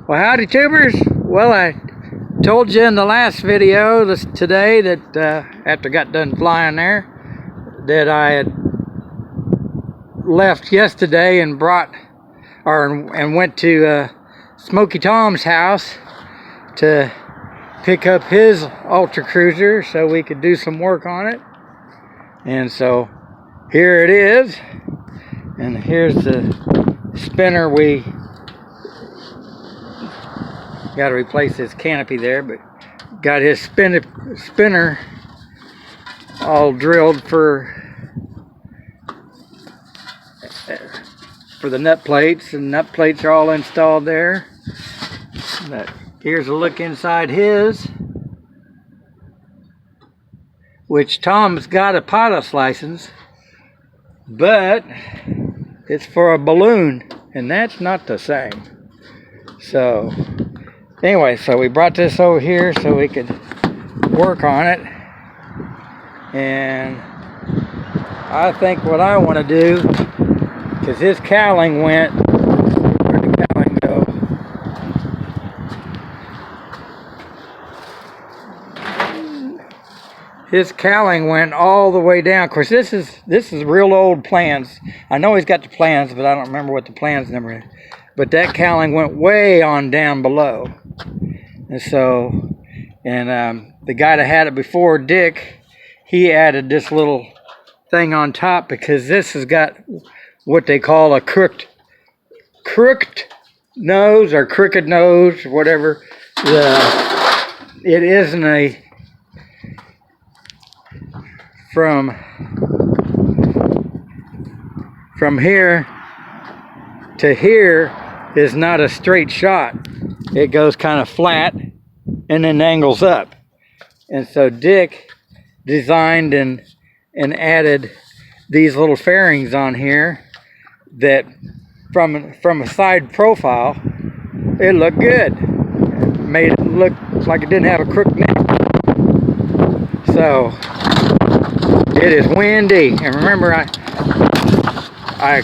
Well, howdy tubers. Well, I told you in the last video today that after I got done flying there, that I had left yesterday and went to Smoky Tom's house to pick up his Ultra Cruiser so we could do some work on it. And so here it is, and here's the spinner. We got to replace his canopy there, but got his spinner all drilled for the nut plates, and nut plates are all installed there. But here's a look inside his, which Tom's got a pilot's license, but it's for a balloon, and that's not the same. So anyway, so we brought this over here so we could work on it. And I think what I want to do, because his cowling went, where'd the cowling go? His cowling went all the way down. Of course, this is real old plans. I know he's got the plans, but I don't remember what the plans number is. But that cowling went way on down below. And so, the guy that had it before, Dick, he added this little thing on top because this has got what they call a crooked nose or crooked nose, whatever. It isn't a from here to here is not a straight shot. It goes kind of flat and then angles up. And so Dick designed and added these little fairings on here that from a side profile, it looked good. It made it look like it didn't have a crooked neck. So it is windy. And remember, I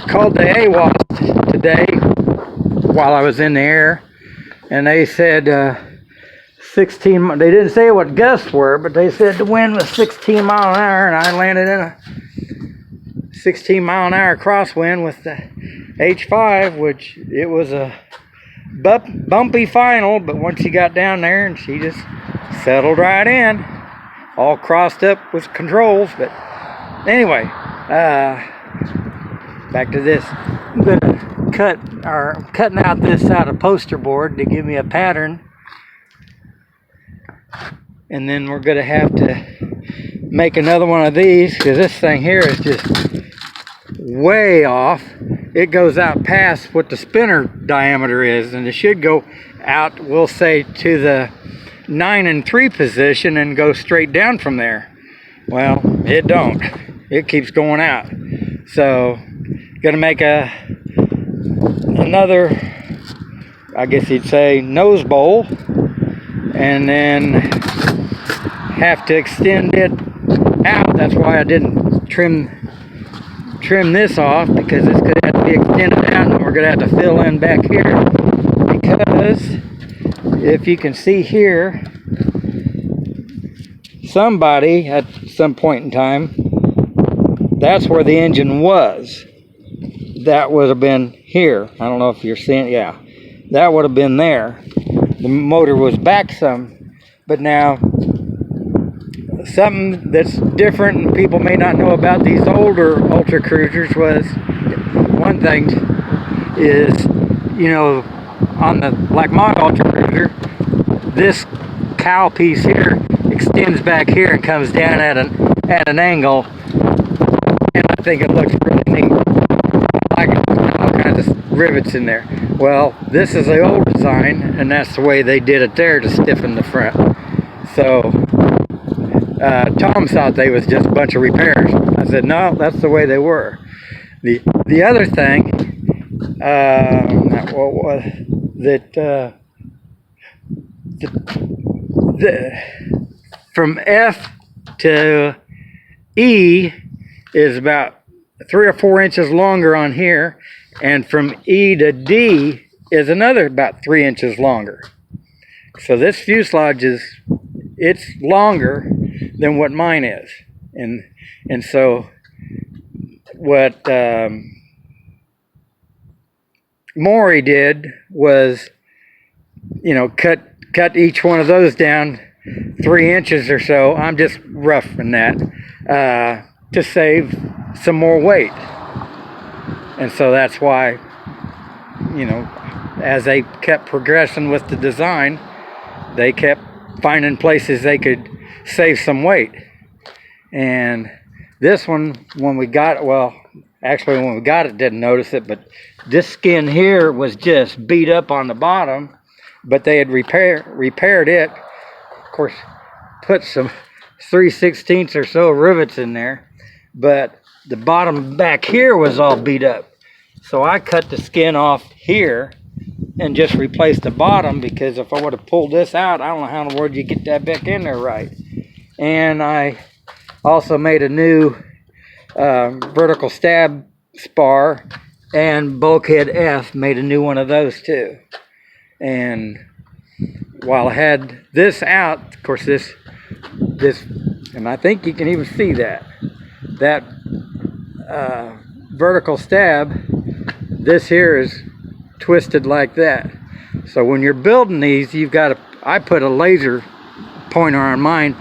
called the AWOS today while I was in the air, and they said 16, they didn't say what gusts were, but they said the wind was 16 mile an hour, and I landed in a 16 mile an hour crosswind with the H5, which it was a bumpy final, but once she got down there, and she just settled right in, all crossed up with controls. But anyway, back to this. I'm gonna cutting out this out of poster board to give me a pattern, and then we're gonna have to make another one of these because this thing here is just way off. It goes out past what the spinner diameter is, and it should go out, we'll say, to the 9 and 3 position and go straight down from there. Well, it don't. It keeps going out. So gonna make another, I guess you'd say, nose bowl, and then have to extend it out. That's why I didn't trim this off, because it's gonna have to be extended out, and we're gonna have to fill in back here, because if you can see here, somebody at some point in time, that's where the engine was. That would have been here. I don't know if you're seeing, yeah, that would have been there. The motor was back some, but now something that's different and people may not know about these older Ultra Cruisers was, one thing is, you know, on the, like my Ultra Cruiser, this cowl piece here extends back here and comes down at an angle, and I think it looks really neat. Like all kinds of rivets in there. Well, this is the old design, and that's the way they did it there to stiffen the front. So Tom thought they was just a bunch of repairs. I said, no, that's the way they were. The other thing from F to E is about 3 or 4 inches longer on here, and from E to D is another about 3 inches longer. So this fuselage it's longer than what mine is. And so what Maury did was, you know, cut each one of those down 3 inches or so. I'm just roughing that to save some more weight. And so that's why, you know, as they kept progressing with the design, they kept finding places they could save some weight. And this one, when we got it, well, actually when we got it, didn't notice it, but this skin here was just beat up on the bottom, but they had repaired it. Of course, put some 3/16 or so rivets in there, but the bottom back here was all beat up. So I cut the skin off here and just replaced the bottom, because if I would have pulled this out, I don't know how in the world you get that back in there right. And I also made a new vertical stab spar, and Bulkhead F made a new one of those too. And while I had this out, of course this, and I think you can even see that vertical stab, this here is twisted like that. So when you're building these, you've got to, I put a laser pointer on mine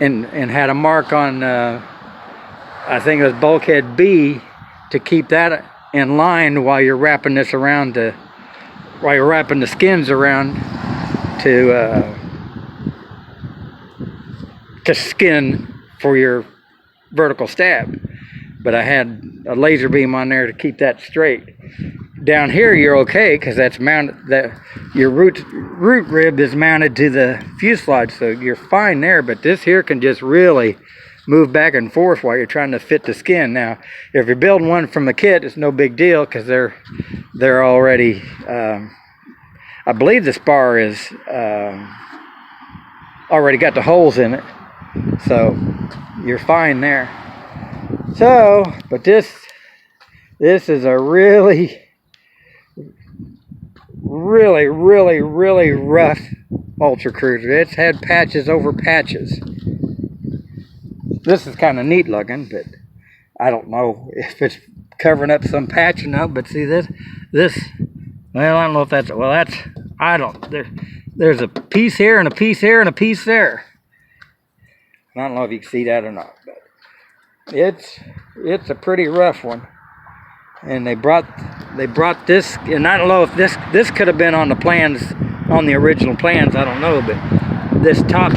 and had a mark on I think it was bulkhead B, to keep that in line while you're wrapping this around while you're wrapping the skins around to skin for your vertical stab. But I had a laser beam on there to keep that straight. Down here you're okay, because that's mounted, your root rib is mounted to the fuselage, so you're fine there. But this here can just really move back and forth while you're trying to fit the skin. Now, if you're building one from the kit, it's no big deal, because they're already, I believe the spar is already got the holes in it, so you're fine there. So, but this is a really rough ultra cruiser. It's had patches over patches. This is kind of neat looking, but I don't know if it's covering up some patch or not. But see this, well, I don't know if that's, well, that's, I don't, there's a piece here and a piece here and a piece there. I don't know if you can see that or not, but it's a pretty rough one. And they brought this, and I don't know if this could have been on the plans, on the original plans, I don't know, but this top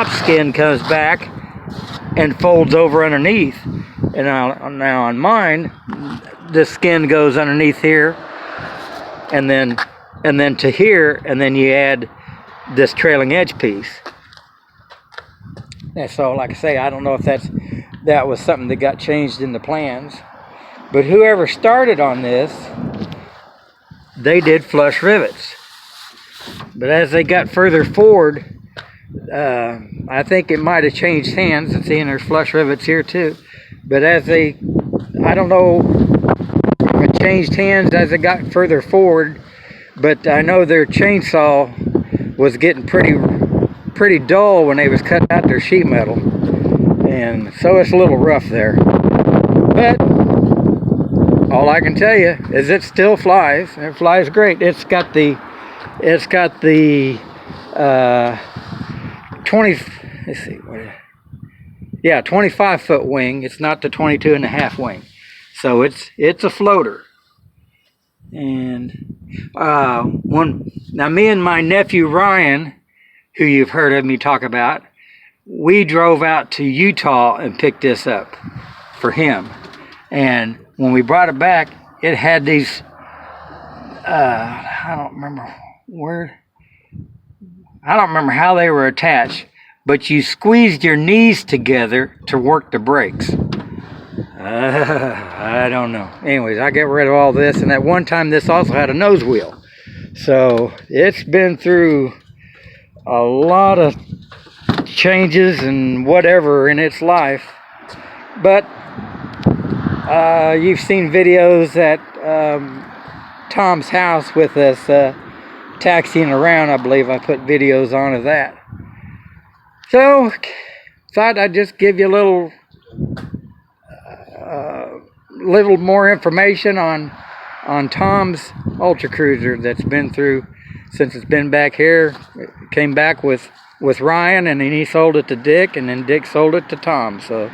skin comes back and folds over underneath. And now on mine, the skin goes underneath here, and then to here, and then you add this trailing edge piece. And so, like I say, I don't know if that was something that got changed in the plans. But whoever started on this, they did flush rivets. But as they got further forward, I think it might have changed hands. And seeing there's flush rivets here too. But I don't know if it changed hands as it got further forward. But I know their chainsaw was getting pretty dull when they was cutting out their sheet metal. And so it's a little rough there. But all I can tell you is it still flies. It flies great. It's got the 25-foot wing. It's not the 22.5 wing. So it's a floater. And now me and my nephew Ryan, who you've heard of me talk about, we drove out to Utah and picked this up for him. And when we brought it back, it had these, I don't remember how they were attached, but you squeezed your knees together to work the brakes. I don't know. Anyways, I get rid of all this, and at one time this also had a nose wheel. So it's been through a lot of changes and whatever in its life. But you've seen videos that Tom's house with us taxiing around. I believe I put videos on of that. So, thought I'd just give you a little more information on Tom's Ultra Cruiser that's been through since it's been back here. It came back with Ryan, and then he sold it to Dick, and then Dick sold it to Tom. So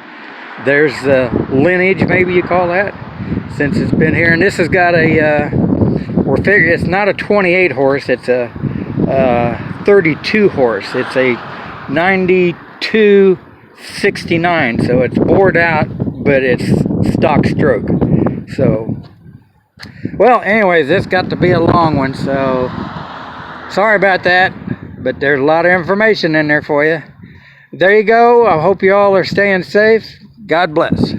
there's the lineage, maybe you call that, since it's been here. And this has got a we're figuring it's not a 28 horse, it's a 32 horse. It's a 9269, so it's bored out, but it's stock stroke. So, well, anyways, this got to be a long one, so sorry about that, but there's a lot of information in there for you. There you go. I hope you all are staying safe. God bless.